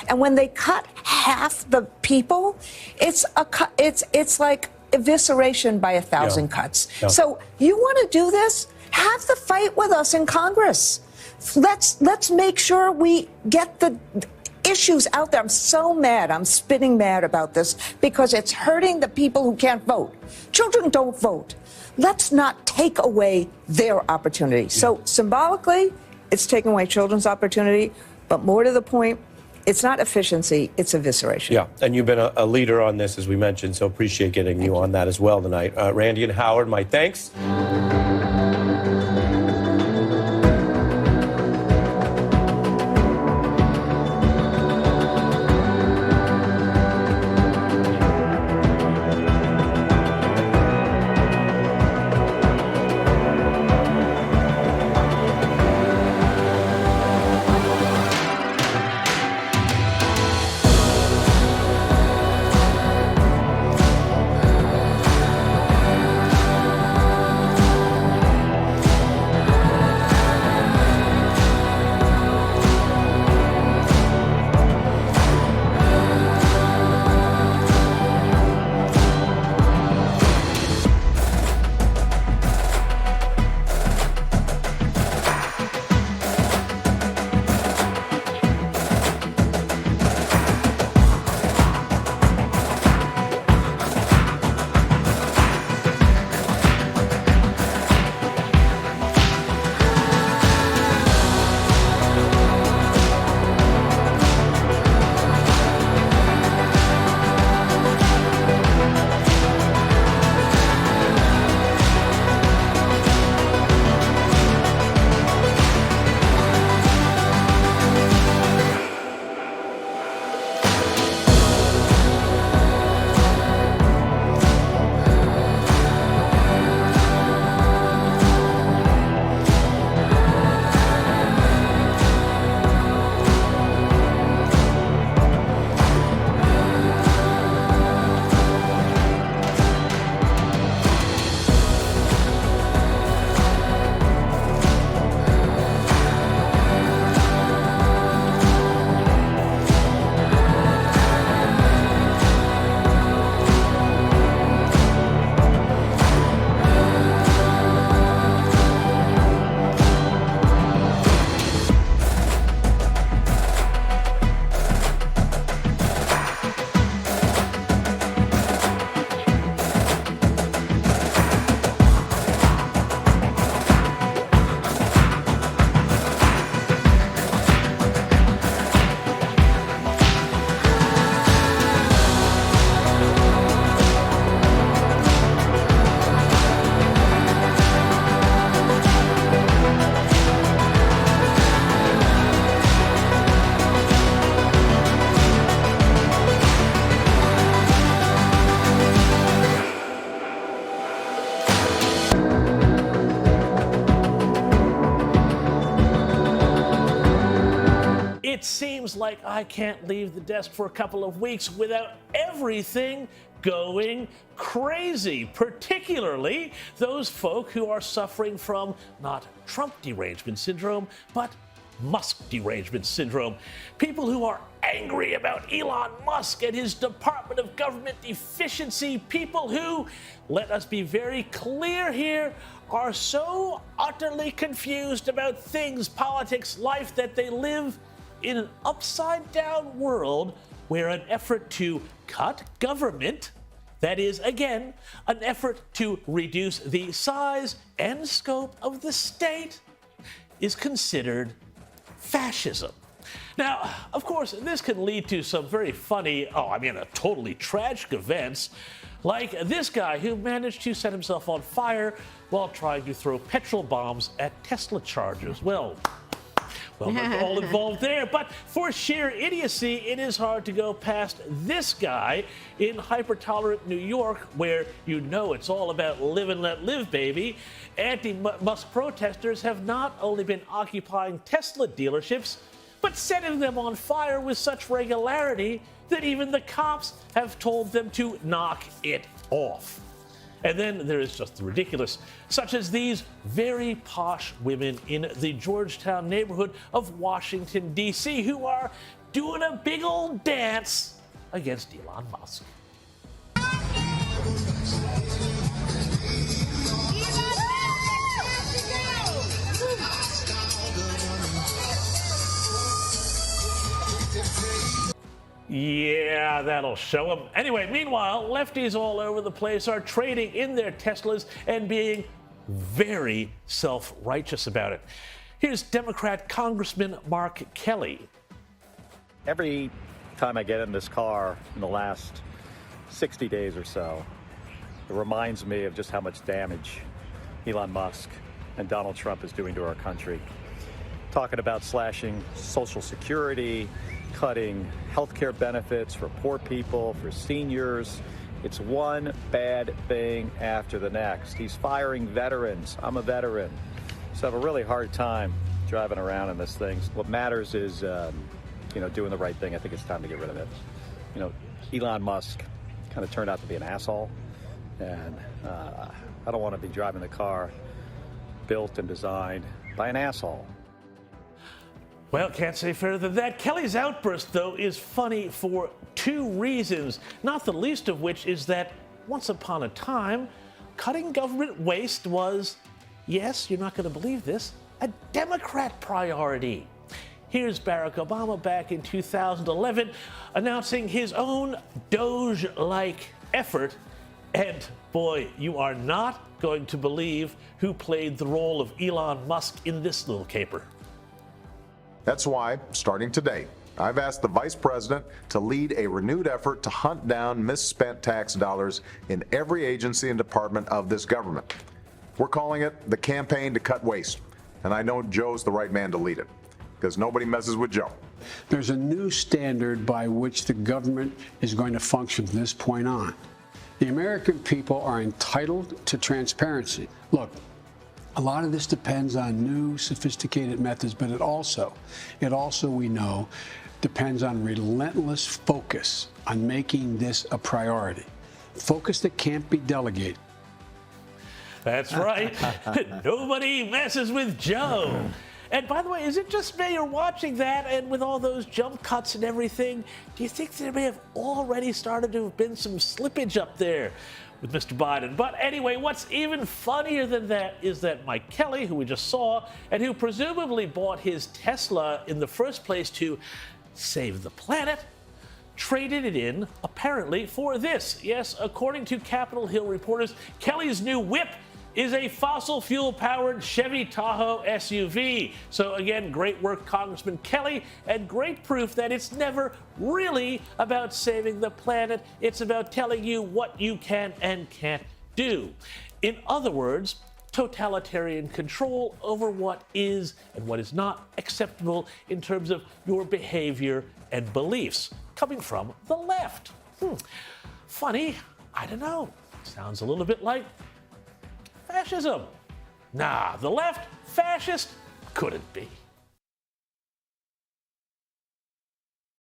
And when they cut half the people, it's like evisceration by 1,000 cuts. Yeah. So you want to do this? Have the fight with us in Congress. Let's make sure we get the issues out there. I'm so mad. I'm spitting mad about this because it's hurting the people who can't vote. Children don't vote. Let's not take away their opportunity. So symbolically, it's taking away children's opportunity, but more to the point, it's not efficiency, it's evisceration. Yeah, and you've been a leader on this, as we mentioned, so appreciate getting you on that as well tonight. Randi and Howard, my thanks. It seems like I can't leave the desk for a couple of weeks without everything going crazy, particularly those folk who are suffering from not Trump derangement syndrome, but Musk derangement syndrome. People who are angry about Elon Musk and his Department of Government efficiency. People who, let us be very clear here, are so utterly confused about things, politics, life, that they live in an upside-down world where an effort to cut government, that is, again, an effort to reduce the size and scope of the state, is considered fascism. Now, of course, this can lead to some very funny, totally tragic events, like this guy who managed to set himself on fire while trying to throw petrol bombs at Tesla chargers. Well, we're all involved there. But for sheer idiocy, it is hard to go past this guy in hyper-tolerant New York, where you know it's all about live and let live, baby. Anti-Musk protesters have not only been occupying Tesla dealerships, but setting them on fire with such regularity that even the cops have told them to knock it off. And then there is just the ridiculous, such as these very posh women in the Georgetown neighborhood of Washington, D.C., who are doing a big old dance against Elon Musk. Yeah, that'll show them. Anyway, meanwhile, lefties all over the place are trading in their Teslas and being very self-righteous about it. Here's Democrat Congressman Mark Kelly. Every time I get in this car in the last 60 days or so, it reminds me of just how much damage Elon Musk and Donald Trump is doing to our country. Talking about slashing Social Security, cutting health care benefits for poor people, for seniors. It's one bad thing after the next. He's firing veterans. I'm a veteran, so I have a really hard time driving around in this thing. What matters is, doing the right thing. I think it's time to get rid of it. Elon Musk kind of turned out to be an asshole, and I don't want to be driving the car built and designed by an asshole. Well, can't say fairer than that. Kelly's outburst, though, is funny for two reasons, not the least of which is that once upon a time, cutting government waste was, yes, you're not going to believe this, a Democrat priority. Here's Barack Obama back in 2011 announcing his own Doge-like effort. And boy, you are not going to believe who played the role of Elon Musk in this little caper. That's why, starting today, I've asked the Vice President to lead a renewed effort to hunt down misspent tax dollars in every agency and department of this government. We're calling it the Campaign to Cut Waste, and I know Joe's the right man to lead it, because nobody messes with Joe. There's a new standard by which the government is going to function from this point on. The American people are entitled to transparency. Look, a lot of this depends on new, sophisticated methods, but it also, we know, depends on relentless focus on making this a priority. Focus that can't be delegated. That's right. Nobody messes with Joe. And by the way, is it just me you're watching that, and with all those jump cuts and everything, do you think there may have already started to have been some slippage up there with Mr. Biden? But anyway, what's even funnier than that is that Mike Kelly, who we just saw, and who presumably bought his Tesla in the first place to save the planet, traded it in, apparently, for this. Yes, according to Capitol Hill reporters, Kelly's new whip is a fossil fuel-powered Chevy Tahoe SUV. So again, great work, Congressman Kelly, and great proof that it's never really about saving the planet. It's about telling you what you can and can't do. In other words, totalitarian control over what is and what is not acceptable in terms of your behavior and beliefs, coming from the left. Funny, I don't know. Sounds a little bit like fascism. Nah, the left, fascist, couldn't be.